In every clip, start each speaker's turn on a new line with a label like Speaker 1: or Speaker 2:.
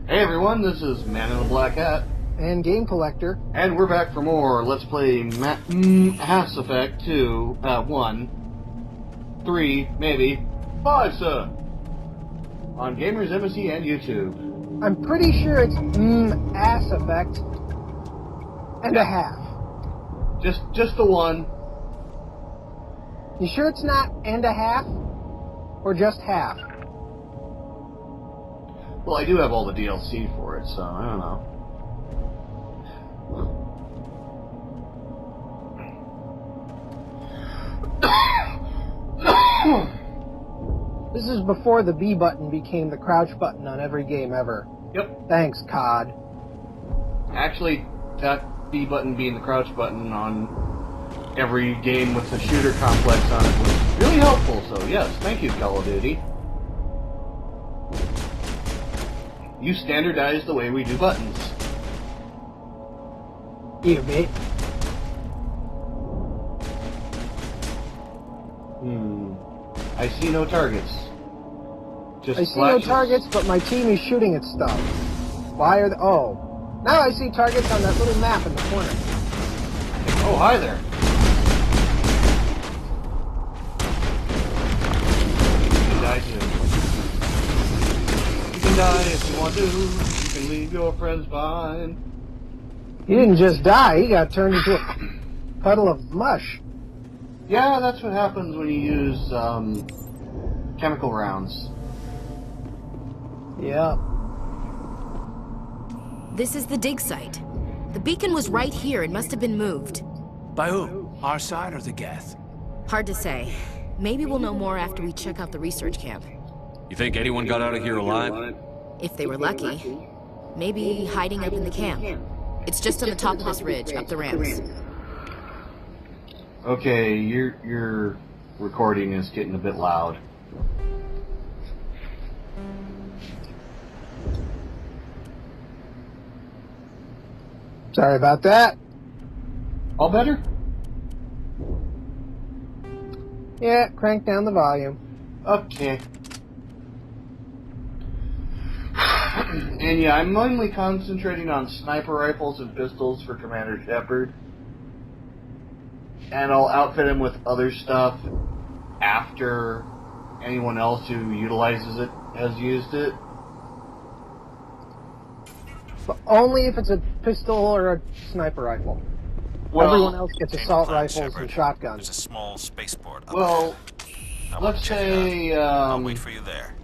Speaker 1: Hey everyone, this is Man in the Black Hat.
Speaker 2: And Game Collector.
Speaker 1: And we're back for more Let's Play Mass Effect 2, 1, 3, maybe 5, sir. On Gamers Embassy and YouTube.
Speaker 2: I'm pretty sure it's Ass Effect and a half.
Speaker 1: Just the one.
Speaker 2: You sure it's not and a half? Or just half?
Speaker 1: Well, I do have all the DLC for it, so I don't know.
Speaker 2: This is before the B button became the crouch button on every game ever.
Speaker 1: Yep.
Speaker 2: Thanks, COD.
Speaker 1: Actually, that B button being the crouch button on every game with the shooter complex on it was really helpful, so yes, thank you, Call of Duty. You standardized the way we do buttons.
Speaker 2: You, mate.
Speaker 1: I see no targets. Just
Speaker 2: I see
Speaker 1: flashes.
Speaker 2: no targets, but my team is shooting at stuff. Why are the... Oh. Now I see targets on that little map in the corner.
Speaker 1: Oh, hi there. You can die too. You can die if you want to. You can leave your friends behind.
Speaker 2: He didn't just die, he got turned into a puddle of mush.
Speaker 1: Yeah, that's what happens when you use chemical rounds.
Speaker 2: Yeah.
Speaker 3: This is the dig site. The beacon was right here. It must have been moved.
Speaker 4: By who? Our side or the Geth?
Speaker 3: Hard to say. Maybe we'll know more after we check out the research camp.
Speaker 5: You think anyone got out of here alive?
Speaker 3: If they were lucky. Maybe hiding up in the camp. It's just on the top of this ridge, up the ramps.
Speaker 1: Okay, your recording is getting a bit loud.
Speaker 2: Sorry about that.
Speaker 1: All better?
Speaker 2: Yeah, crank down the volume.
Speaker 1: Okay. And yeah, I'm mainly concentrating on sniper rifles and pistols for Commander Shepard. And I'll outfit him with other stuff after anyone else who utilizes it has used it.
Speaker 2: But only if it's a pistol or a sniper rifle.
Speaker 1: Well,
Speaker 2: everyone else gets assault
Speaker 6: Plan,
Speaker 2: rifles
Speaker 6: Shepard.
Speaker 2: and shotguns.
Speaker 6: There's a small spaceport up
Speaker 1: well,
Speaker 6: there. I want
Speaker 1: let's
Speaker 6: to check it
Speaker 1: say,
Speaker 6: out. I'll wait for you there.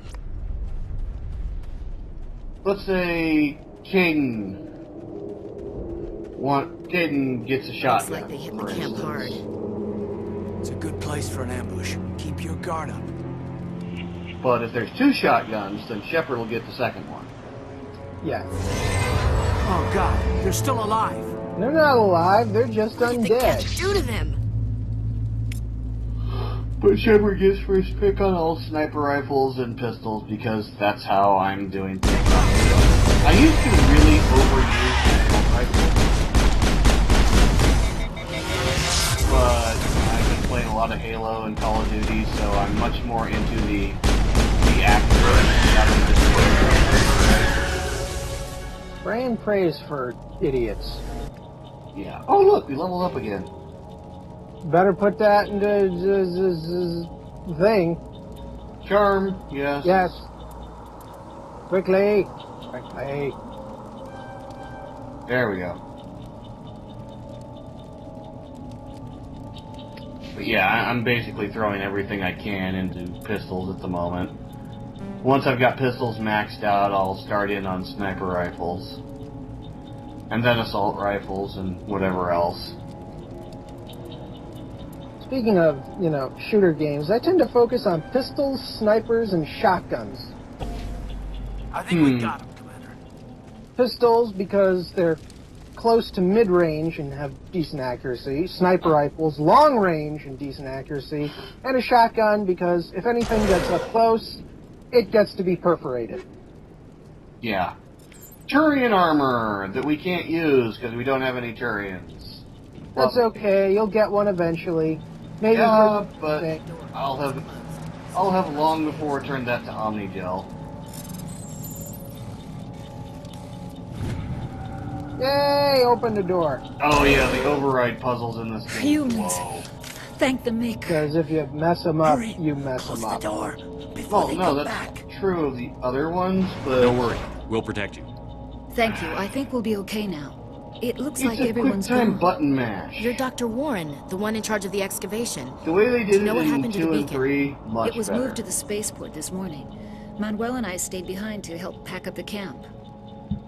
Speaker 1: let's say Caden gets a shotgun.
Speaker 3: Looks like they hit the
Speaker 1: for
Speaker 3: camp
Speaker 1: instance.
Speaker 3: hard.
Speaker 4: It's a good place for an ambush. Keep your guard up.
Speaker 1: But if there's two shotguns, then Shepard will get the second one.
Speaker 2: Yeah.
Speaker 4: Oh God, they're still alive.
Speaker 2: They're not alive, they're just
Speaker 3: What did the
Speaker 2: undead.
Speaker 3: Geth do to them?
Speaker 1: But Shepard gets first pick on all sniper rifles and pistols because that's how I'm doing things. I used to really overuse assault rifles, but I've been playing a lot of Halo and Call of Duty, so I'm much more into the accurate rather than
Speaker 2: Brand praise for idiots.
Speaker 1: yeah. Oh look, we leveled up again.
Speaker 2: Better put that into thing.
Speaker 1: Charm, yes.
Speaker 2: Yes. Quickly. Quickly.
Speaker 1: There we go. But yeah, I'm basically throwing everything I can into pistols at the moment. Once I've got pistols maxed out, I'll start in on sniper rifles. And then assault rifles and whatever else.
Speaker 2: Speaking of, shooter games, I tend to focus on pistols, snipers, and shotguns.
Speaker 4: I think we got him, Commander.
Speaker 2: Pistols because they're close to mid-range and have decent accuracy. Sniper rifles, long range and decent accuracy. And a shotgun because if anything gets up close, it gets to be perforated.
Speaker 1: Yeah. Turian armor that we can't use because we don't have any Turians.
Speaker 2: That's okay, you'll get one eventually. Maybe
Speaker 1: Yeah,
Speaker 2: for-
Speaker 1: but I'll have long before turned that to Omnigel.
Speaker 2: Yay! Open the door.
Speaker 1: Oh yeah, the override puzzles in this game.
Speaker 7: Humans.
Speaker 1: Whoa.
Speaker 7: Thank the Maker.
Speaker 2: Because if you mess them up,
Speaker 4: Hurry.
Speaker 2: you mess
Speaker 4: Close
Speaker 2: them
Speaker 4: the
Speaker 2: up.
Speaker 4: door before
Speaker 1: Well,
Speaker 4: they
Speaker 1: no,
Speaker 4: come
Speaker 1: that's
Speaker 4: back.
Speaker 1: true of the other ones, but
Speaker 5: Don't worry. We'll protect you.
Speaker 7: Thank you. I think we'll be okay now. It looks
Speaker 1: it's
Speaker 7: like
Speaker 1: a
Speaker 7: everyone's
Speaker 1: quick time
Speaker 7: gone.
Speaker 1: button mash.
Speaker 3: You're Dr. Warren, the one in charge of the excavation.
Speaker 1: The way they did
Speaker 3: know
Speaker 1: it
Speaker 3: what
Speaker 1: in
Speaker 3: happened to the
Speaker 1: 2 and
Speaker 3: beacon?
Speaker 1: 3, much
Speaker 7: It was
Speaker 1: better.
Speaker 7: moved to the spaceport this morning. Manuel and I stayed behind to help pack up the camp.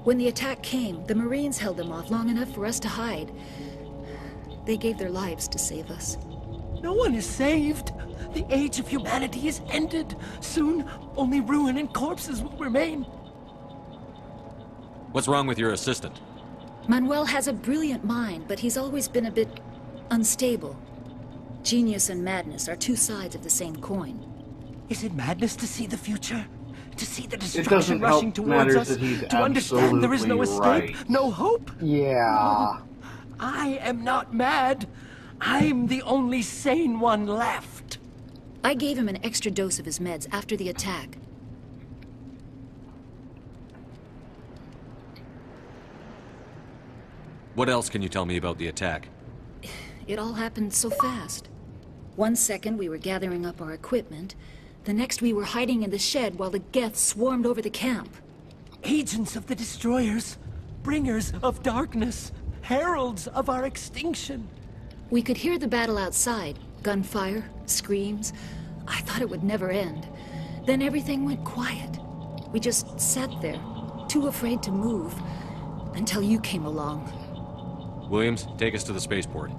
Speaker 7: When the attack came, the Marines held them off long enough for us to hide. They gave their lives to save us.
Speaker 4: No one is saved. The age of humanity is ended. Soon, only ruin and corpses will remain.
Speaker 5: What's wrong with your assistant?
Speaker 7: Manuel has a brilliant mind, but he's always been a bit unstable. Genius and madness are two sides of the same coin.
Speaker 4: Is it madness to see the future? To see the
Speaker 1: doesn't
Speaker 4: destruction rushing
Speaker 1: help
Speaker 4: towards
Speaker 1: matters
Speaker 4: us?
Speaker 1: that he's
Speaker 4: To understand there is no
Speaker 1: absolutely
Speaker 4: escape,
Speaker 1: right.
Speaker 4: no hope?
Speaker 2: Yeah.
Speaker 4: I am not mad. I'm the only sane one left.
Speaker 7: I gave him an extra dose of his meds after the attack.
Speaker 5: What else can you tell me about the attack?
Speaker 7: It all happened so fast. 1 second we were gathering up our equipment, the next we were hiding in the shed while the Geth swarmed over the camp.
Speaker 4: Agents of the destroyers, bringers of darkness, heralds of our extinction.
Speaker 7: We could hear the battle outside, gunfire, screams. I thought it would never end. Then everything went quiet. We just sat there, too afraid to move, until you came along.
Speaker 5: Williams, take us to the spaceport.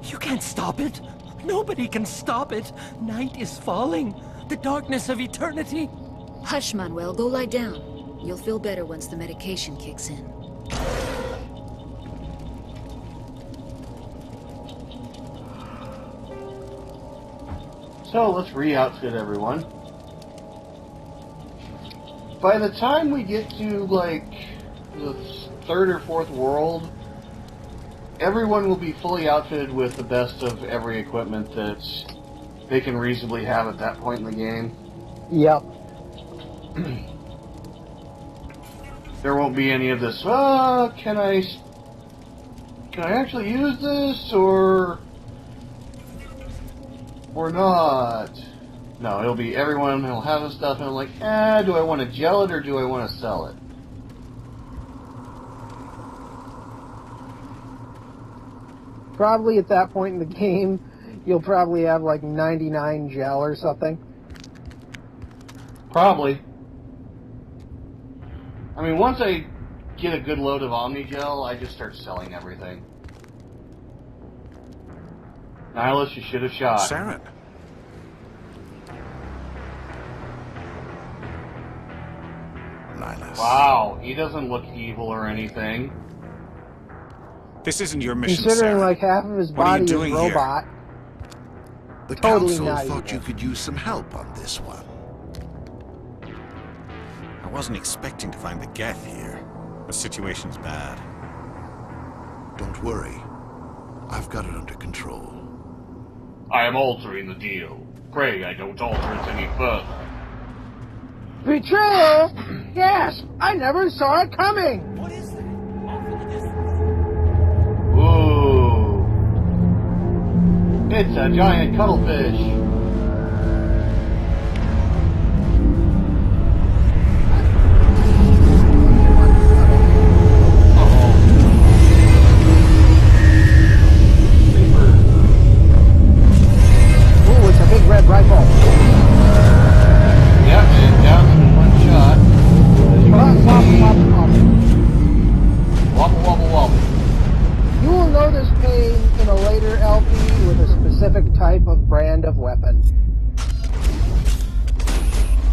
Speaker 4: You can't stop it. Nobody can stop it. Night is falling. The darkness of eternity.
Speaker 7: Hush, Manuel, go lie down. You'll feel better once the medication kicks in.
Speaker 1: So let's re-outfit everyone. By the time we get to like the 3rd or 4th world, everyone will be fully outfitted with the best of every equipment that they can reasonably have at that point in the game.
Speaker 2: Yep.
Speaker 1: There won't be any of this, can I actually use this, or not? No, it'll be everyone will have the stuff, and I'm like, do I want to gel it, or do I want to sell it?
Speaker 2: Probably at that point in the game, you'll probably have like 99 gel or something.
Speaker 1: Probably. I mean, once I get a good load of Omnigel, I just start selling everything. Nihilus, you should have shot.
Speaker 6: Saren. Nihilus.
Speaker 1: Wow, he doesn't look evil or anything.
Speaker 6: This isn't your mission,
Speaker 2: Considering
Speaker 6: Saren.
Speaker 2: like half of his
Speaker 6: What are you
Speaker 2: body is
Speaker 6: doing here?
Speaker 2: robot.
Speaker 8: The
Speaker 2: Totally
Speaker 8: council
Speaker 2: not
Speaker 8: thought
Speaker 2: evil.
Speaker 8: you could use some help on this one.
Speaker 6: I wasn't expecting to find the Geth here. The situation's bad.
Speaker 8: Don't worry. I've got it under control.
Speaker 1: I am altering the deal. Pray I don't alter it any further.
Speaker 2: Betrayal? Yes! I never saw it coming!
Speaker 4: What is that?
Speaker 1: Ooh. It's a giant cuttlefish.
Speaker 2: Ooh, it's a big red rifle.
Speaker 1: Yep, and down in one shot. As you
Speaker 2: Wop,
Speaker 1: can
Speaker 2: wop,
Speaker 1: see,
Speaker 2: wop, wop.
Speaker 1: wobble, wobble, wobble.
Speaker 2: You will know this pain in a later LP with a specific type of brand of weapon.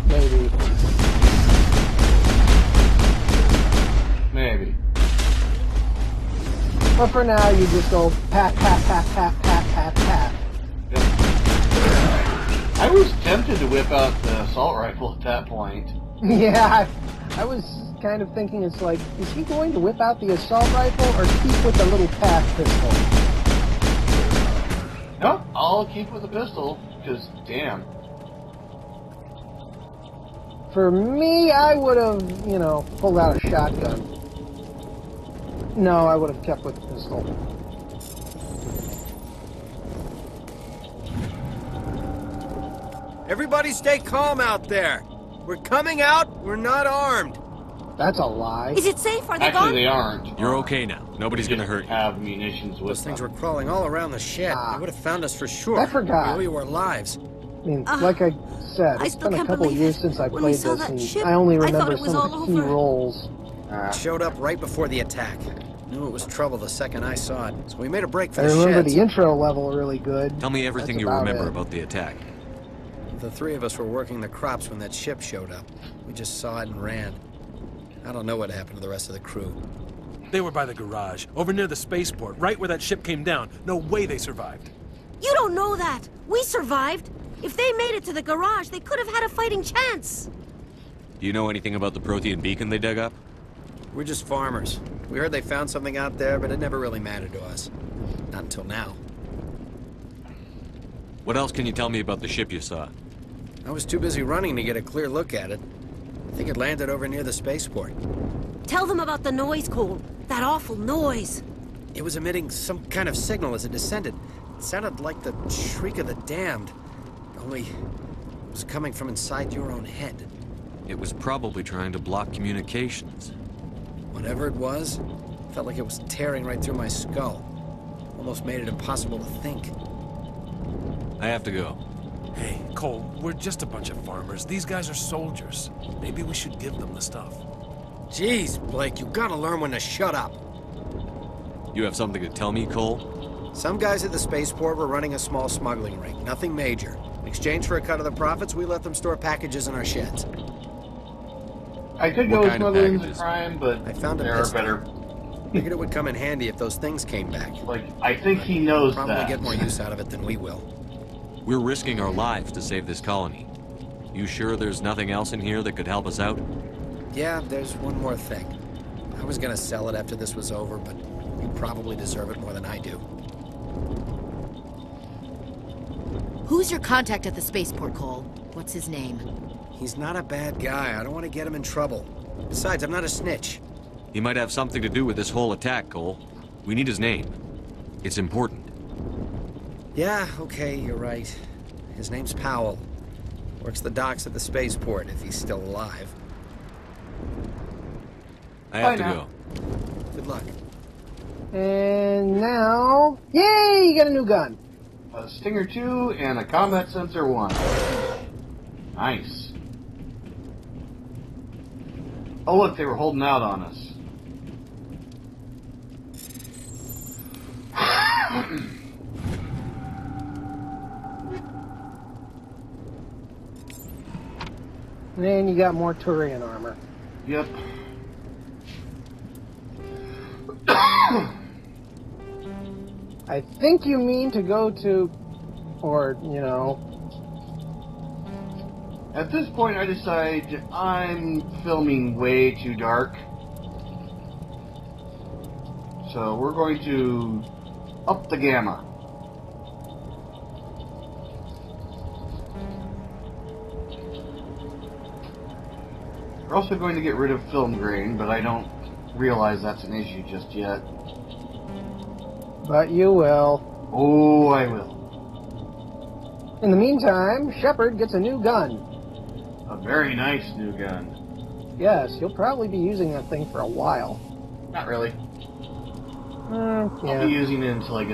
Speaker 2: Maybe.
Speaker 1: Maybe.
Speaker 2: But for now, you just go pat, pat, pat, pat, pat, pat, pat.
Speaker 1: Yep. I was tempted to whip out the assault rifle at that point.
Speaker 2: Yeah, I was kind of thinking it's like, is he going to whip out the assault rifle or keep with the little pack pistol?
Speaker 1: Nope, I'll keep with the pistol, because damn.
Speaker 2: For me, I would have, pulled out a shotgun. No, I would have kept with the pistol.
Speaker 9: Everybody stay calm out there. We're coming out, we're not armed.
Speaker 2: That's a lie.
Speaker 10: Is it safe? Are they
Speaker 1: Actually,
Speaker 10: gone?
Speaker 1: they aren't.
Speaker 5: You're okay now. Nobody's gonna hurt you.
Speaker 1: Have munitions with
Speaker 9: Those things were
Speaker 1: them.
Speaker 9: crawling all around the shed. They would have found us for sure.
Speaker 2: I forgot.
Speaker 9: We owe you our lives.
Speaker 2: I mean, like I said,
Speaker 10: I
Speaker 2: it's
Speaker 10: still
Speaker 2: been a
Speaker 10: can't
Speaker 2: couple
Speaker 10: believe
Speaker 2: years
Speaker 10: it.
Speaker 2: since I
Speaker 10: When we
Speaker 2: played
Speaker 10: saw
Speaker 2: this,
Speaker 10: that
Speaker 2: and
Speaker 10: ship,
Speaker 2: I only
Speaker 10: I thought
Speaker 2: remember
Speaker 10: it was
Speaker 2: some of
Speaker 10: all
Speaker 2: the key
Speaker 10: over.
Speaker 2: roles.
Speaker 9: Showed up right before the attack. Knew it was trouble the second I saw it, so we made a break for
Speaker 2: I
Speaker 9: the
Speaker 2: remember
Speaker 9: sheds.
Speaker 2: the intro level really good.
Speaker 5: Tell me everything
Speaker 2: That's
Speaker 5: you
Speaker 2: about
Speaker 5: remember
Speaker 2: it.
Speaker 5: about the attack.
Speaker 9: The three of us were working the crops when that ship showed up. We just saw it and ran. I don't know what happened to the rest of the crew.
Speaker 11: They were by the garage, over near the spaceport, right where that ship came down. No way they survived.
Speaker 10: You don't know that. We survived. If they made it to the garage, they could have had a fighting chance.
Speaker 5: Do you know anything about the Prothean beacon they dug up?
Speaker 9: We're just farmers. We heard they found something out there, but it never really mattered to us. Not until now.
Speaker 5: What else can you tell me about the ship you saw?
Speaker 9: I was too busy running to get a clear look at it. I think it landed over near the spaceport.
Speaker 10: Tell them about the noise, Cole. That awful noise.
Speaker 9: It was emitting some kind of signal as it descended. It sounded like the shriek of the damned. Only it was coming from inside your own head.
Speaker 5: It was probably trying to block communications.
Speaker 9: Whatever it was, felt like it was tearing right through my skull. Almost made it impossible to think.
Speaker 5: I have to go.
Speaker 11: Hey, Cole, we're just a bunch of farmers. These guys are soldiers. Maybe we should give them the stuff.
Speaker 9: Jeez, Blake, you gotta learn when to shut up.
Speaker 5: You have something to tell me, Cole?
Speaker 9: Some guys at the spaceport were running a small smuggling ring, nothing major. In exchange for a cut of the profits, we let them store packages in our sheds.
Speaker 1: I could
Speaker 5: What
Speaker 1: go with
Speaker 5: kind of
Speaker 1: smuggling's a
Speaker 5: packages?
Speaker 1: crime, but
Speaker 9: I found a
Speaker 1: there are
Speaker 9: pistol.
Speaker 1: better.
Speaker 9: Figured it would come in handy if those things came back.
Speaker 1: Like, I think he knows
Speaker 9: Probably
Speaker 1: that.
Speaker 9: get more use out of it than we will.
Speaker 5: We're risking our lives to save this colony. You sure there's nothing else in here that could help us out?
Speaker 9: Yeah, there's one more thing. I was gonna sell it after this was over, but you probably deserve it more than I do.
Speaker 3: Who's your contact at the spaceport, Cole? What's his name?
Speaker 9: He's not a bad guy. I don't want to get him in trouble. Besides, I'm not a snitch.
Speaker 5: He might have something to do with this whole attack, Cole. We need his name. It's important.
Speaker 9: Yeah, okay, you're right. His name's Powell. Works the docks at the spaceport, if he's still alive.
Speaker 5: I have
Speaker 1: Bye
Speaker 5: to
Speaker 1: now.
Speaker 5: go.
Speaker 9: Good luck.
Speaker 2: And now, yay, you got a new gun.
Speaker 1: A Stinger 2 and a Combat Sensor 1. Nice. Oh look, they were holding out on us.
Speaker 2: And you got more Turian armor.
Speaker 1: Yep.
Speaker 2: I think you mean to go to, or, you know,
Speaker 1: At this point, I decide I'm filming way too dark. So we're going to up the gamma. We're also going to get rid of film grain, but I don't realize that's an issue just yet.
Speaker 2: but you will.
Speaker 1: Oh, I will.
Speaker 2: In the meantime, Shepard gets a new gun.
Speaker 1: A very nice new gun.
Speaker 2: Yes, you'll probably be using that thing for a while.
Speaker 1: Not really.
Speaker 2: Yeah.
Speaker 1: I'll be using it until I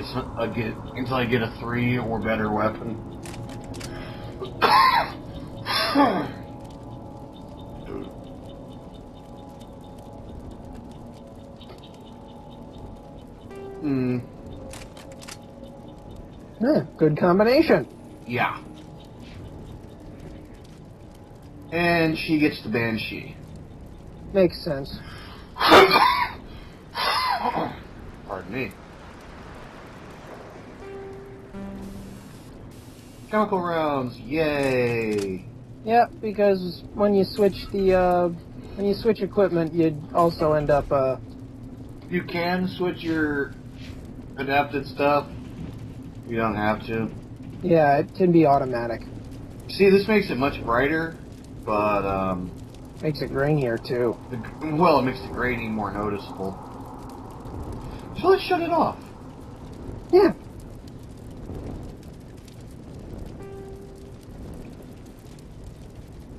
Speaker 1: get a 3 or better weapon.
Speaker 2: Good combination.
Speaker 1: Yeah. And she gets the Banshee.
Speaker 2: Makes sense.
Speaker 1: Pardon me. Chemical rounds, yay!
Speaker 2: Yep, because when you switch equipment, you'd also end up
Speaker 1: You can switch your adapted stuff. You don't have to.
Speaker 2: yeah, it can be automatic.
Speaker 1: See, this makes it much brighter, but
Speaker 2: Makes it grainier too.
Speaker 1: well, it makes the grading more noticeable. So let's shut it off.
Speaker 2: Yeah.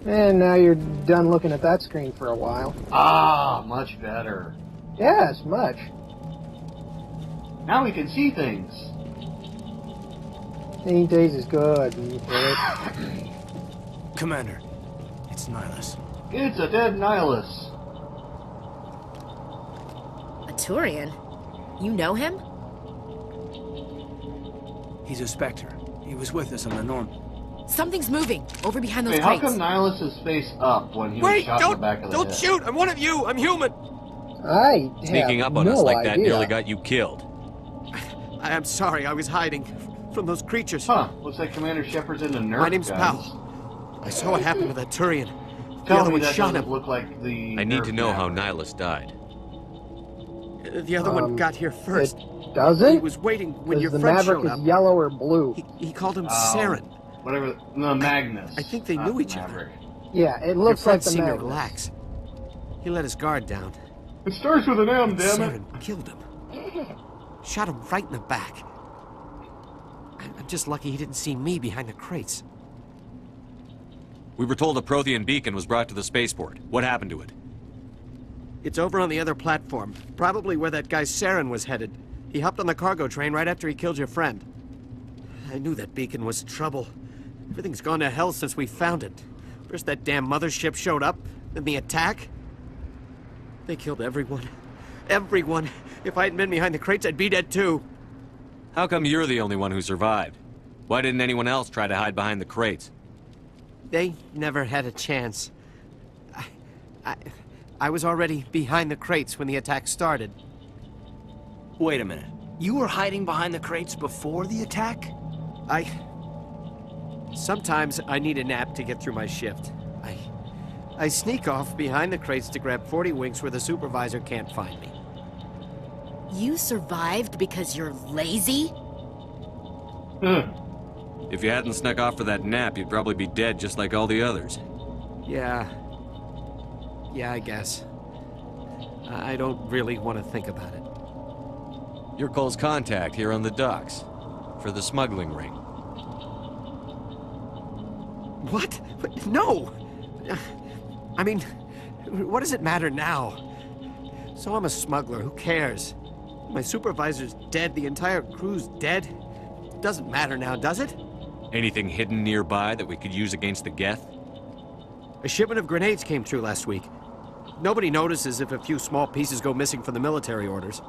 Speaker 2: And now you're done looking at that screen for a while.
Speaker 1: Ah, much better.
Speaker 2: Yes, much.
Speaker 1: Now we can see things.
Speaker 2: Seeing days is good.
Speaker 11: Commander, it's Nihilus.
Speaker 1: It's a dead Nihilus.
Speaker 3: A Turian? You know him?
Speaker 11: He's a Spectre. He was with us on the Norm.
Speaker 3: Something's moving over behind those
Speaker 1: Wait, how
Speaker 3: crates.
Speaker 1: come Nihilus is face up when he was shot in the back of the head?
Speaker 11: Don't shoot! I'm one of you! I'm human!
Speaker 2: I
Speaker 5: Sneaking
Speaker 2: have
Speaker 5: up on
Speaker 2: no
Speaker 5: us like that
Speaker 2: idea.
Speaker 5: nearly got you killed.
Speaker 9: I'm sorry, I was hiding from those creatures.
Speaker 1: Huh, looks like Commander Shepard's in the Nerf
Speaker 9: My name's
Speaker 1: guns.
Speaker 9: Powell. I saw what happened to that Turian. The
Speaker 1: Tell
Speaker 9: other
Speaker 1: me
Speaker 9: one
Speaker 1: that
Speaker 9: shot
Speaker 1: doesn't
Speaker 9: him.
Speaker 1: look like the
Speaker 5: I need
Speaker 1: Nerf
Speaker 5: to know how
Speaker 1: gun.
Speaker 5: Nihilus died.
Speaker 9: The other one got here first.
Speaker 2: It doesn't?
Speaker 9: He was waiting when your
Speaker 2: the
Speaker 9: friend
Speaker 2: Maverick
Speaker 9: showed
Speaker 2: is
Speaker 9: up.
Speaker 2: yellow or blue.
Speaker 9: He called him Saren.
Speaker 1: Whatever, no, Magnus.
Speaker 9: I think they
Speaker 1: not
Speaker 9: knew each
Speaker 1: Maverick.
Speaker 2: Yeah, it
Speaker 9: Your
Speaker 2: looks
Speaker 9: friend
Speaker 2: like the
Speaker 9: seemed to
Speaker 2: Magnus.
Speaker 9: relax. He let his guard down.
Speaker 1: It starts with an M, damn it.
Speaker 9: Saren killed him. Shot him right in the back. I'm just lucky he didn't see me behind the crates.
Speaker 5: We were told a Prothean beacon was brought to the spaceport. What happened to it?
Speaker 9: It's over on the other platform. Probably where that guy Saren was headed. He hopped on the cargo train right after he killed your friend. I knew that beacon was trouble. Everything's gone to hell since we found it. First that damn mothership showed up, then the attack. They killed everyone. Everyone. If I hadn't been behind the crates, I'd be dead too.
Speaker 5: How come you're the only one who survived? Why didn't anyone else try to hide behind the crates?
Speaker 9: They never had a chance. I was already behind the crates when the attack started.
Speaker 4: Wait a minute. You were hiding behind the crates before the attack?
Speaker 9: Sometimes I need a nap to get through my shift. I sneak off behind the crates to grab 40 winks where the supervisor can't find me.
Speaker 3: You survived because you're lazy?
Speaker 5: If you hadn't snuck off for that nap, you'd probably be dead just like all the others.
Speaker 9: Yeah, I guess. I don't really want to think about it.
Speaker 5: You're Cole's contact here on the docks. For the smuggling ring.
Speaker 9: What? No! I mean, what does it matter now? So I'm a smuggler, who cares? My supervisor's dead, the entire crew's dead. Doesn't matter now, does it?
Speaker 5: Anything hidden nearby that we could use against the Geth?
Speaker 9: A shipment of grenades came through last week. Nobody notices if a few small pieces go missing from the military orders.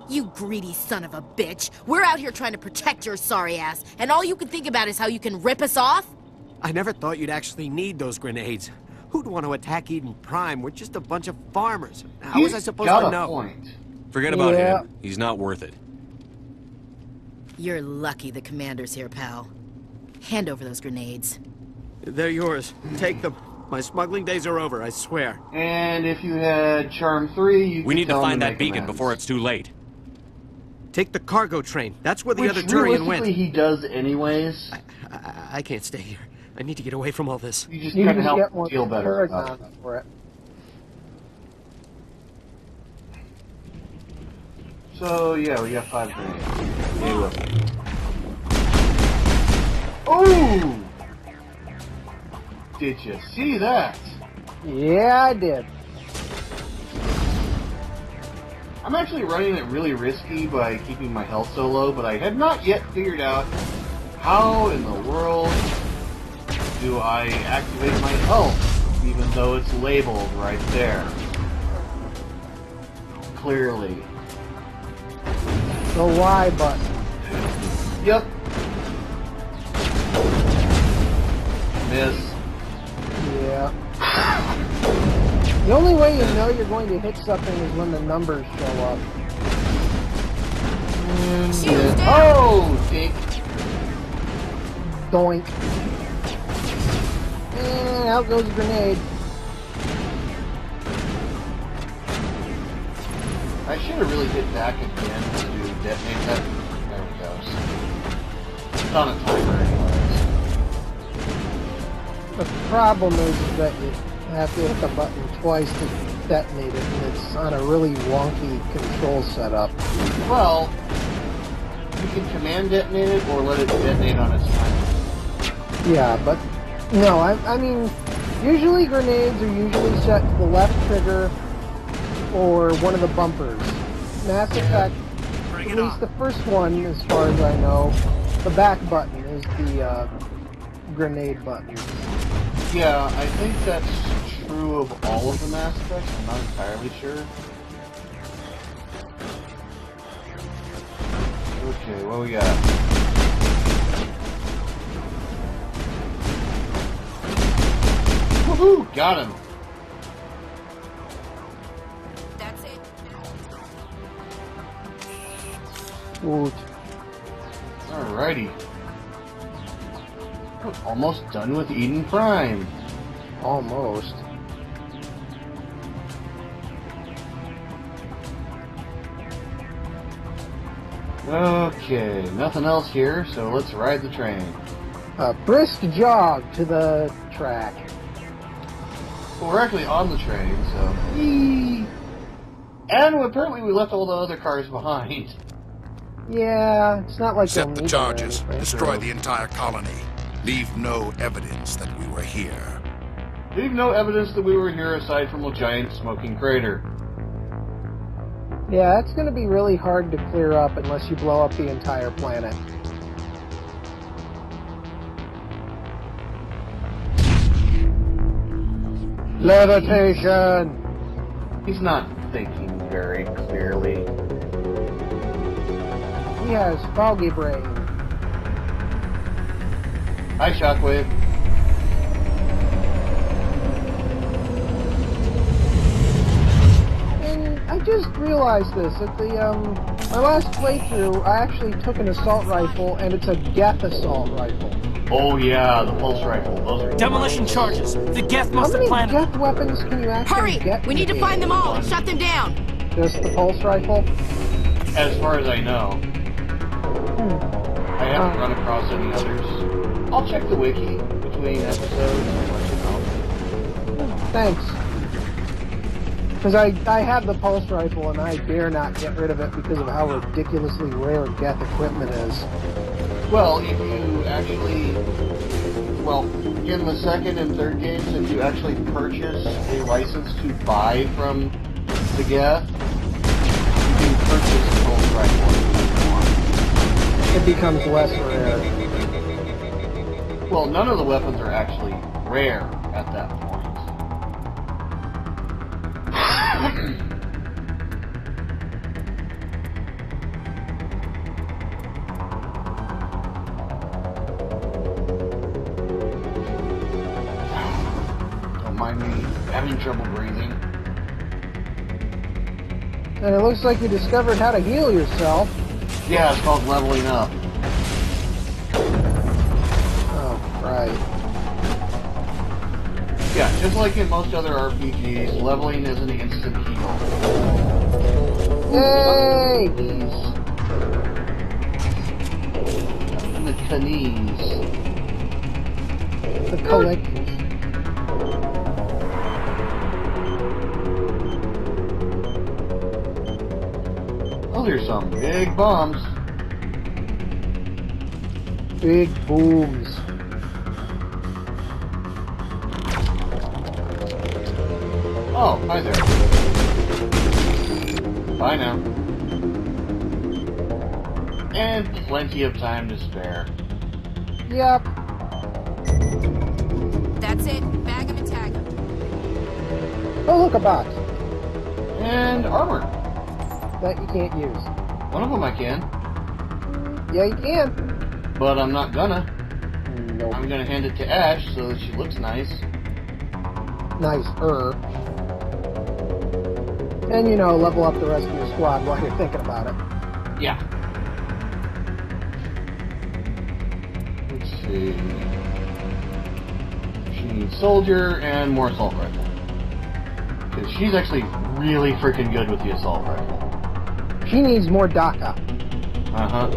Speaker 3: You greedy son of a bitch. We're out here trying to protect your sorry ass, and all you can think about is how you can rip us off?
Speaker 9: I never thought you'd actually need those grenades. Who'd want to attack Eden Prime? We're just a bunch of farmers. How was I supposed to know?
Speaker 1: Point.
Speaker 5: Forget about him. He's not worth it.
Speaker 3: You're lucky the commander's here, pal. Hand over those grenades.
Speaker 9: They're yours. Take them. My smuggling days are over, I swear.
Speaker 1: And if you had Charm 3, you
Speaker 5: We
Speaker 1: could
Speaker 5: need to
Speaker 1: tell him
Speaker 5: find that
Speaker 1: make
Speaker 5: beacon
Speaker 1: amends.
Speaker 5: before it's too late.
Speaker 9: Take the cargo train. That's where the
Speaker 1: Which
Speaker 9: other Turian
Speaker 1: realistically
Speaker 9: went.
Speaker 1: he does anyways.
Speaker 9: I can't stay here. I need to get away from all this.
Speaker 1: You just
Speaker 2: You
Speaker 1: gotta
Speaker 2: can
Speaker 1: help
Speaker 2: get more
Speaker 1: feel better about it.
Speaker 2: Paragon for it.
Speaker 1: So, yeah, we got 5 grenades. Hey, look. Oh! Did you see that?
Speaker 2: Yeah, I did.
Speaker 1: I'm actually running it really risky by keeping my health so low, but I had not yet figured out how in the world do I activate my health, even though it's labeled right there. Clearly.
Speaker 2: The Y button.
Speaker 1: Yep. Miss.
Speaker 2: Yeah. The only way you know you're going to hit something is when the numbers show up.
Speaker 1: Oh, dick.
Speaker 2: Doink. And out goes a grenade.
Speaker 1: I should have really hit back again to detonate that. There it goes. It's on a timer anyways.
Speaker 2: The problem is that you have to hit the button twice to detonate it, and it's on a really wonky control setup.
Speaker 1: Well, you can command detonate it or let it detonate on its time.
Speaker 2: Yeah, but no, I mean, usually grenades are usually set to the left trigger or one of the bumpers. Mass Effect, at least the first one, as far as I know, the back button is the grenade button.
Speaker 1: Yeah, I think that's true of all of the Mass Effects. I'm not entirely sure. Okay, what we got? Woohoo! Got him!
Speaker 10: That's it.
Speaker 2: Woot.
Speaker 1: Alrighty. We're almost done with Eden Prime.
Speaker 2: Almost.
Speaker 1: Okay, nothing else here, so let's ride the train.
Speaker 2: A brisk jog to the track.
Speaker 1: Well, we're actually on the train, so... Yee! And apparently we left all the other cars behind.
Speaker 2: Yeah, it's not like
Speaker 8: Accept
Speaker 2: they'll
Speaker 8: the
Speaker 2: need
Speaker 8: charges.
Speaker 2: them or anything.
Speaker 8: Destroy the entire colony. Leave no evidence that we were here.
Speaker 1: Leave no evidence that we were here aside from a giant smoking crater.
Speaker 2: Yeah, it's going to be really hard to clear up unless you blow up the entire planet. Levitation!
Speaker 1: He's not thinking very clearly.
Speaker 2: He has foggy brain.
Speaker 1: Hi, Shockwave.
Speaker 2: And I just realized this. At the, my last playthrough, I actually took an assault rifle, and it's a Geth assault rifle.
Speaker 1: Oh yeah, the pulse rifle. Those are
Speaker 4: Demolition charges. The Geth
Speaker 2: How
Speaker 4: must have
Speaker 2: many
Speaker 4: planted them.
Speaker 2: Geth weapons can you actually
Speaker 3: Hurry!
Speaker 2: get?
Speaker 3: We need to find them all and shut them down.
Speaker 2: Just the pulse rifle?
Speaker 1: as far as I know. I haven't run across any others. I'll check the wiki between episodes and let you know.
Speaker 2: Thanks. Because I have the pulse rifle and I dare not get rid of it because of how ridiculously rare Geth equipment is.
Speaker 1: Well, if you actually, in the second and third games, if you actually purchase a license to buy from the Geth, you can purchase the pulse rifle if you want.
Speaker 2: It becomes less rare.
Speaker 1: Well, none of the weapons are actually rare at that point. Don't mind me having trouble breathing.
Speaker 2: And it looks like you discovered how to heal yourself.
Speaker 1: Yeah, it's called leveling up.
Speaker 2: Oh, right.
Speaker 1: Yeah, just like in most other RPGs, leveling is an instant heal.
Speaker 2: Yay!
Speaker 1: And the Canis.
Speaker 2: The collections.
Speaker 1: Those are some big bombs.
Speaker 2: Big booms.
Speaker 1: Oh, hi there. Bye now. And plenty of time to spare.
Speaker 2: Yep.
Speaker 3: That's it. Bag him and tag him.
Speaker 2: Oh, look, a box.
Speaker 1: And armor.
Speaker 2: That you can't use.
Speaker 1: One of them I can.
Speaker 2: Yeah, you can.
Speaker 1: But I'm not gonna.
Speaker 2: Nope.
Speaker 1: I'm gonna hand it to Ash so that she looks nice.
Speaker 2: Nice-er. And, you know, level up the rest of your squad while you're thinking about it.
Speaker 1: Yeah. Let's see. She needs soldier and more assault rifle. Because she's actually really freaking good with the assault rifle.
Speaker 2: She needs more DACA.
Speaker 1: Uh-huh.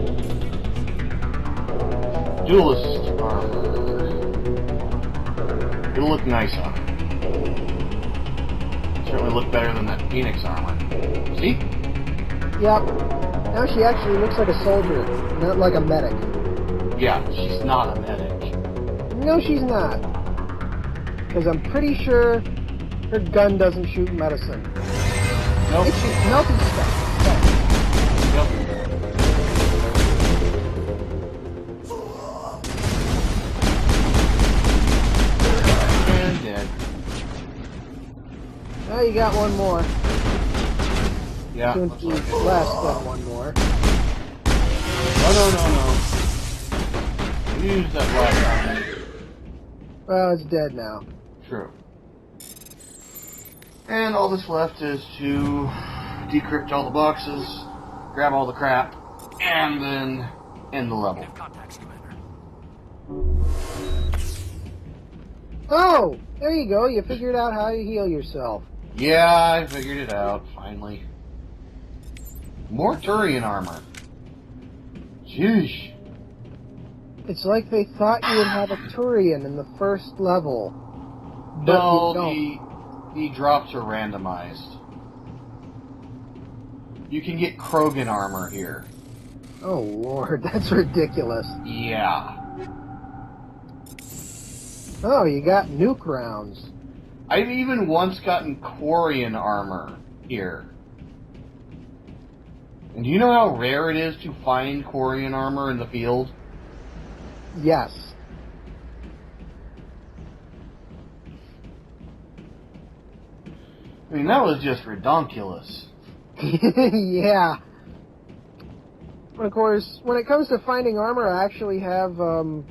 Speaker 1: Duelist armor. It'll look nice on her. So certainly look better than that Phoenix armor. See?
Speaker 2: Yep. Now she actually looks like a soldier, not like a medic.
Speaker 1: Yeah, she's not a medic.
Speaker 2: No, she's not. Because I'm pretty sure her gun doesn't shoot medicine.
Speaker 1: Nope.
Speaker 2: It shoots melted stuff.
Speaker 1: Yep. And dead.
Speaker 2: Now you got one more.
Speaker 1: Yeah.
Speaker 2: Soon
Speaker 1: looks
Speaker 2: to
Speaker 1: like it.
Speaker 2: less than one more.
Speaker 1: Oh, no. Use that black armor.
Speaker 2: Well, it's dead now.
Speaker 1: True. And all that's left is to decrypt all the boxes, grab all the crap, and then end the level.
Speaker 2: Oh! There you go. You figured out how to heal yourself.
Speaker 1: Yeah, I figured it out, finally. More Turian armor. Jeez.
Speaker 2: It's like they thought you would have a Turian in the first level. But
Speaker 1: No,
Speaker 2: you don't.
Speaker 1: the drops are randomized. You can get Krogan armor here.
Speaker 2: Oh, Lord. That's ridiculous.
Speaker 1: Yeah.
Speaker 2: Oh, you got nuke rounds.
Speaker 1: I've even once gotten Quarian armor here. And do you know how rare it is to find Quarian armor in the field?
Speaker 2: Yes.
Speaker 1: I mean, that was just redonkulous.
Speaker 2: Yeah. Of course, when it comes to finding armor, I actually have, oh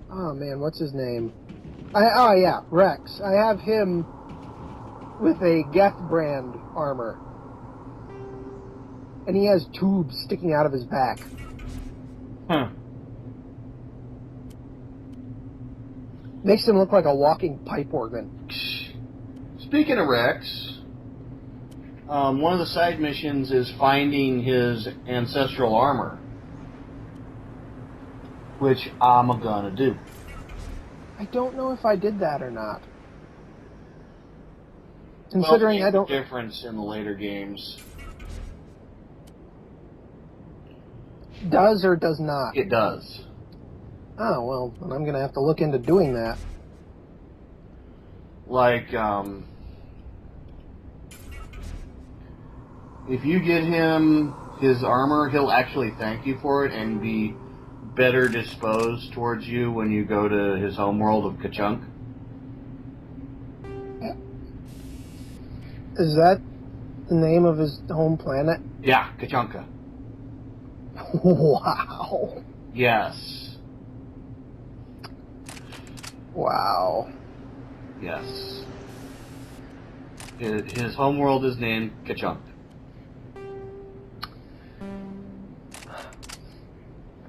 Speaker 2: man, what's his name? Oh yeah, Rex. I have him with a Geth brand armor. And he has tubes sticking out of his back.
Speaker 1: Huh.
Speaker 2: Makes him look like a walking pipe organ.
Speaker 1: Speaking of Rex, one of the side missions is finding his ancestral armor, which I'm gonna do.
Speaker 2: I don't know if I did that or not. Considering I don't...
Speaker 1: difference in the later games.
Speaker 2: Does or does not?
Speaker 1: It does.
Speaker 2: Oh, well, then I'm going to have to look into doing that.
Speaker 1: Like, if you get him his armor, he'll actually thank you for it and be better disposed towards you when you go to his homeworld of Kachunk.
Speaker 2: Is that the name of his home planet?
Speaker 1: Yeah, Kachunka.
Speaker 2: Wow.
Speaker 1: Yes.
Speaker 2: Wow.
Speaker 1: Yes. His homeworld is named Kachunk.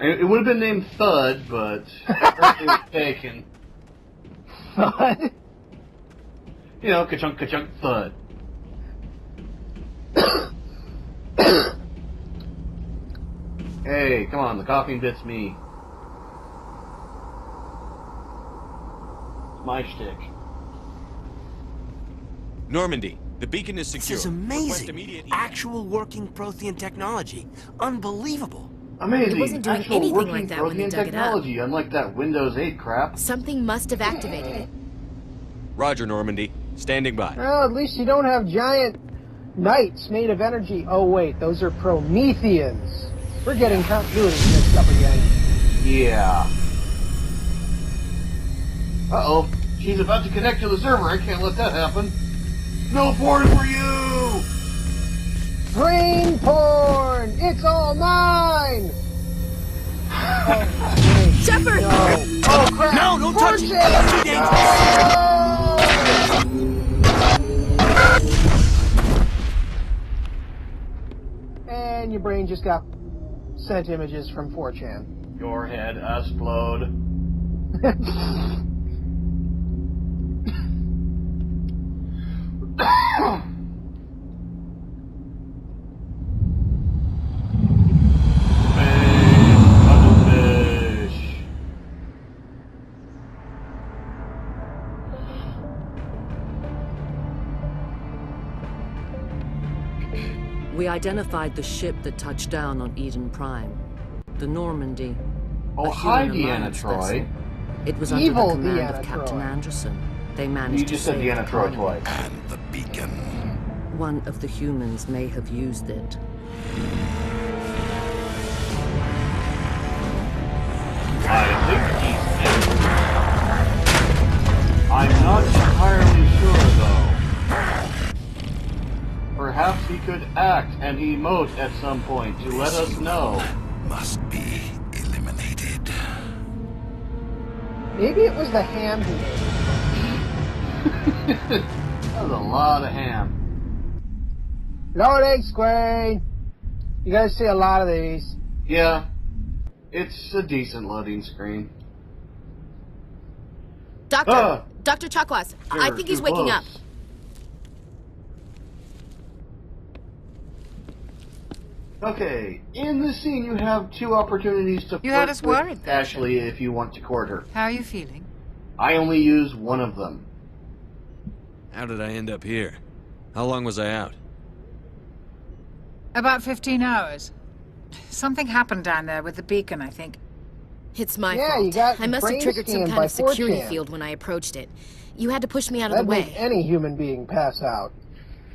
Speaker 1: It would have been named Thud, but it was taken.
Speaker 2: Thud?
Speaker 1: You know, Kachunk, Kachunk, Thud. Hey, come on, the coughing bit's me. It's my shtick.
Speaker 5: Normandy, the beacon is secure.
Speaker 9: This is
Speaker 5: Request
Speaker 9: amazing.
Speaker 5: immediate evac.
Speaker 9: Actual working Prothean technology. Unbelievable.
Speaker 1: Amazing.
Speaker 3: It wasn't doing
Speaker 1: Actual
Speaker 3: anything
Speaker 1: working
Speaker 3: like that when you
Speaker 1: Prothean
Speaker 3: dug it up.
Speaker 1: technology, unlike that Windows 8 crap.
Speaker 3: Something must have activated it.
Speaker 5: Roger, Normandy. Standing by.
Speaker 2: Well, at least you don't have giant knights made of energy. Oh, wait, those are Prometheans. We're getting continuity mixed up again.
Speaker 1: Yeah. Uh-oh. She's about to connect to the server. I can't let that happen. No porn for you!
Speaker 2: Brain porn! It's all mine! Oh,
Speaker 3: Shepard!
Speaker 2: no. Oh, crap!
Speaker 9: No, don't touch it!
Speaker 2: Push
Speaker 9: That's too dangerous!
Speaker 2: And your brain just got sent images from 4chan.
Speaker 1: Your head explode.
Speaker 12: We identified the ship that touched down on Eden Prime. The Normandy.
Speaker 1: Oh,
Speaker 12: A
Speaker 1: hi,
Speaker 12: human
Speaker 1: Deanna
Speaker 12: alliance
Speaker 1: Troy.
Speaker 12: vessel. It was under
Speaker 2: Evil
Speaker 12: the command
Speaker 2: Deanna
Speaker 12: of Captain
Speaker 2: Troy.
Speaker 12: Anderson. They managed
Speaker 1: You
Speaker 12: to
Speaker 1: just said
Speaker 12: save
Speaker 1: Deanna
Speaker 12: the
Speaker 1: Troy
Speaker 12: colony.
Speaker 1: twice.
Speaker 6: And the beacon.
Speaker 12: One of the humans may have used it.
Speaker 1: I think he's angry. I'm not entirely sure, though. Perhaps he could act and emote at some point to let us know.
Speaker 6: Must be eliminated.
Speaker 2: Maybe it was the ham he ate.
Speaker 1: That was a lot of ham.
Speaker 2: Loading screen! You guys see a lot of these.
Speaker 1: Yeah, it's a decent loading screen.
Speaker 3: Doctor! Dr. Chakwas, I think he's waking up.
Speaker 1: Okay, in this scene you have two opportunities to
Speaker 13: You had
Speaker 1: flirt
Speaker 13: us
Speaker 1: with
Speaker 13: worried there,
Speaker 1: Ashley if you want to court her.
Speaker 13: How are you feeling?
Speaker 1: I only use one of them.
Speaker 5: How did I end up here? How long was I out?
Speaker 13: About 15 hours. Something happened down there with the beacon, I think.
Speaker 3: It's my
Speaker 2: Yeah,
Speaker 3: fault.
Speaker 2: you got
Speaker 3: I must have
Speaker 2: brain
Speaker 3: triggered some
Speaker 2: scanned
Speaker 3: kind
Speaker 2: by
Speaker 3: of security
Speaker 2: 4chan.
Speaker 3: field when I approached it. You had to push me out of
Speaker 2: That'd
Speaker 3: the way.
Speaker 2: make any human being pass out.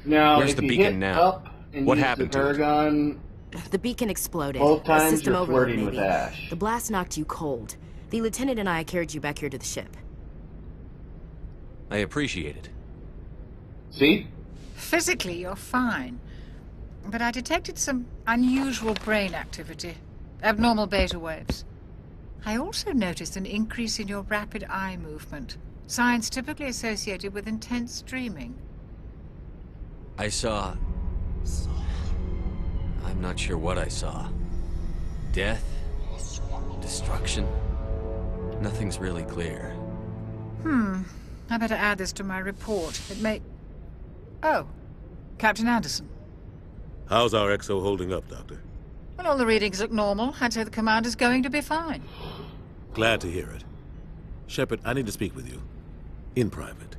Speaker 1: Now,
Speaker 5: Where's
Speaker 1: if
Speaker 5: the
Speaker 1: you
Speaker 5: beacon
Speaker 1: hit
Speaker 5: now?
Speaker 1: up and
Speaker 5: What
Speaker 1: use
Speaker 5: happened
Speaker 1: the
Speaker 5: to it?
Speaker 1: Paragon,
Speaker 3: The beacon exploded.
Speaker 1: both
Speaker 3: A
Speaker 1: times
Speaker 3: system
Speaker 1: you're
Speaker 3: overload,
Speaker 1: flirting
Speaker 3: maybe.
Speaker 1: with Ash.
Speaker 3: The blast knocked you cold. The lieutenant and I carried you back here to the ship.
Speaker 5: I appreciate it.
Speaker 1: See?
Speaker 13: Physically, you're fine. But I detected some unusual brain activity. Abnormal beta waves. I also noticed an increase in your rapid eye movement. Signs typically associated with intense dreaming.
Speaker 5: I saw... I'm not sure what I saw. Death? Destruction? Nothing's really clear.
Speaker 13: I better add this to my report. It may... Oh, Captain Anderson.
Speaker 14: How's our XO holding up, Doctor?
Speaker 13: Well, all the readings look normal. I'd say the commander's going to be fine.
Speaker 14: Glad to hear it. Shepard, I need to speak with you. In private.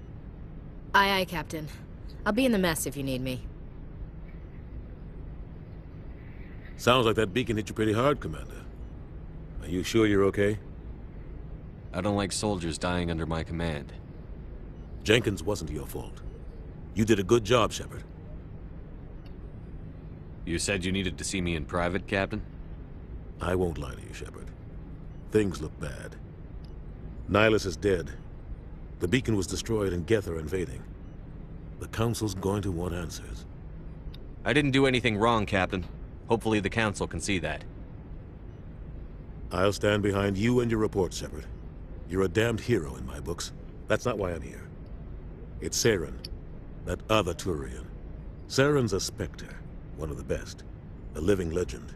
Speaker 3: Aye, aye, Captain. I'll be in the mess if you need me.
Speaker 14: Sounds like that beacon hit you pretty hard, Commander. Are you sure you're okay?
Speaker 5: I don't like soldiers dying under my command.
Speaker 14: Jenkins wasn't your fault. You did a good job, Shepard.
Speaker 5: You said you needed to see me in private, Captain?
Speaker 14: I won't lie to you, Shepard. Things look bad. Nihilus is dead. The beacon was destroyed and Geth are invading. The Council's going to want answers.
Speaker 5: I didn't do anything wrong, Captain. Hopefully the Council can see that.
Speaker 14: I'll stand behind you and your report, Shepard. You're a damned hero in my books. That's not why I'm here. It's Saren, that other Turian. Saren's a Spectre, one of the best, a living legend.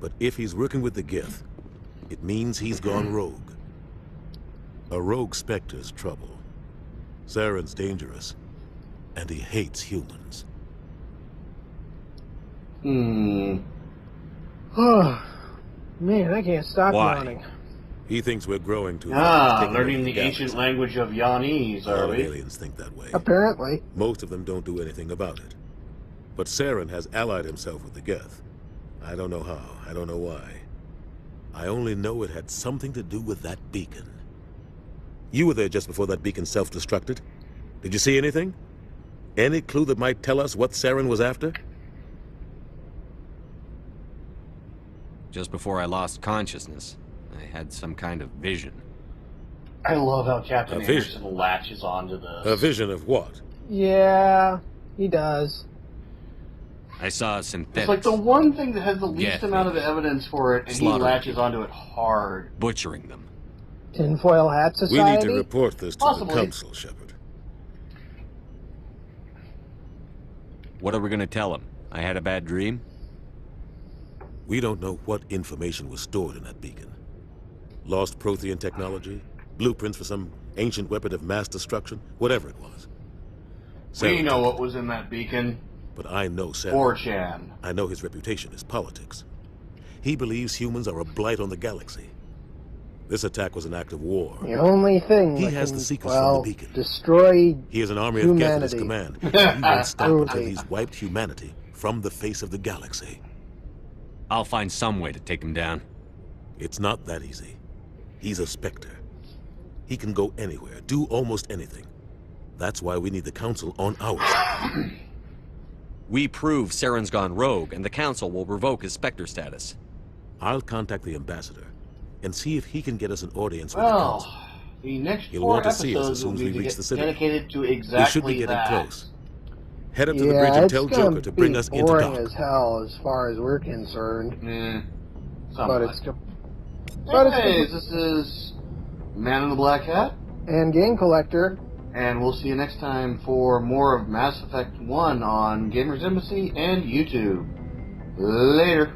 Speaker 14: But if he's working with the Geth, it means he's gone rogue. A rogue Spectre's trouble. Saren's dangerous, and he hates humans.
Speaker 2: Man, I can't stop
Speaker 14: Why?
Speaker 2: yawning.
Speaker 14: He thinks we're growing too fast. taking
Speaker 1: Learning
Speaker 14: over
Speaker 1: the
Speaker 14: galaxy.
Speaker 1: ancient language of Yawnese, are
Speaker 14: All
Speaker 1: we?
Speaker 14: aliens think that way.
Speaker 2: Apparently.
Speaker 14: Most of them don't do anything about it. But Saren has allied himself with the Geth. I don't know how, I don't know why. I only know it had something to do with that beacon. You were there just before that beacon self-destructed. Did you see anything? Any clue that might tell us what Saren was after?
Speaker 5: Just before I lost consciousness, I had some kind of vision.
Speaker 1: I love how Captain
Speaker 14: A vision?
Speaker 1: Anderson latches onto this.
Speaker 14: A vision of what?
Speaker 2: Yeah, he does.
Speaker 5: I saw a synthetic.
Speaker 1: It's like the one thing that has the least
Speaker 5: Yeah,
Speaker 1: amount of evidence for it, and he
Speaker 5: slaughtering
Speaker 1: latches onto it hard.
Speaker 5: butchering them.
Speaker 2: Tinfoil Hat
Speaker 14: We
Speaker 2: Society?
Speaker 14: need to report this to
Speaker 1: Possibly.
Speaker 14: the Council, Shepard.
Speaker 5: What are we gonna tell him? I had a bad dream?
Speaker 14: We don't know what information was stored in that beacon. Lost Prothean technology? Blueprints for some ancient weapon of mass destruction? Whatever it was.
Speaker 1: We
Speaker 14: Saren
Speaker 1: know
Speaker 14: took
Speaker 1: what was in that beacon.
Speaker 14: But I know Saren.
Speaker 1: 4chan.
Speaker 14: I know his reputation is politics. He believes humans are a blight on the galaxy. This attack was an act of war.
Speaker 2: The only thing
Speaker 14: He
Speaker 2: that
Speaker 14: has
Speaker 2: can,
Speaker 14: the secrets
Speaker 2: well,
Speaker 14: from the beacon.
Speaker 2: destroy
Speaker 14: He has an army of Geth at his
Speaker 2: humanity.
Speaker 14: command. He won't stop until
Speaker 2: Truly.
Speaker 14: he's wiped humanity from the face of the galaxy.
Speaker 5: I'll find some way to take him down.
Speaker 14: It's not that easy. He's a Spectre. He can go anywhere, do almost anything. That's why we need the Council on our side.
Speaker 5: We prove Saren's gone rogue, and the Council will revoke his Spectre status.
Speaker 14: I'll contact the Ambassador and see if he can get us an audience with the Council.
Speaker 1: The next
Speaker 14: He'll
Speaker 1: 4
Speaker 14: want to see us
Speaker 1: episodes
Speaker 14: as soon
Speaker 1: will
Speaker 14: as we
Speaker 1: be
Speaker 14: reach the city.
Speaker 1: dedicated to exactly
Speaker 14: We should be getting
Speaker 1: that.
Speaker 14: close. Head up to the bridge and tell Joker to bring us into
Speaker 2: boring
Speaker 14: dock.
Speaker 2: as hell as far as we're concerned. But it's
Speaker 1: Anyways, this is Man in the Black Hat.
Speaker 2: And Game Collector.
Speaker 1: And we'll see you next time for more of Mass Effect 1 on Gamers Embassy and YouTube. Later.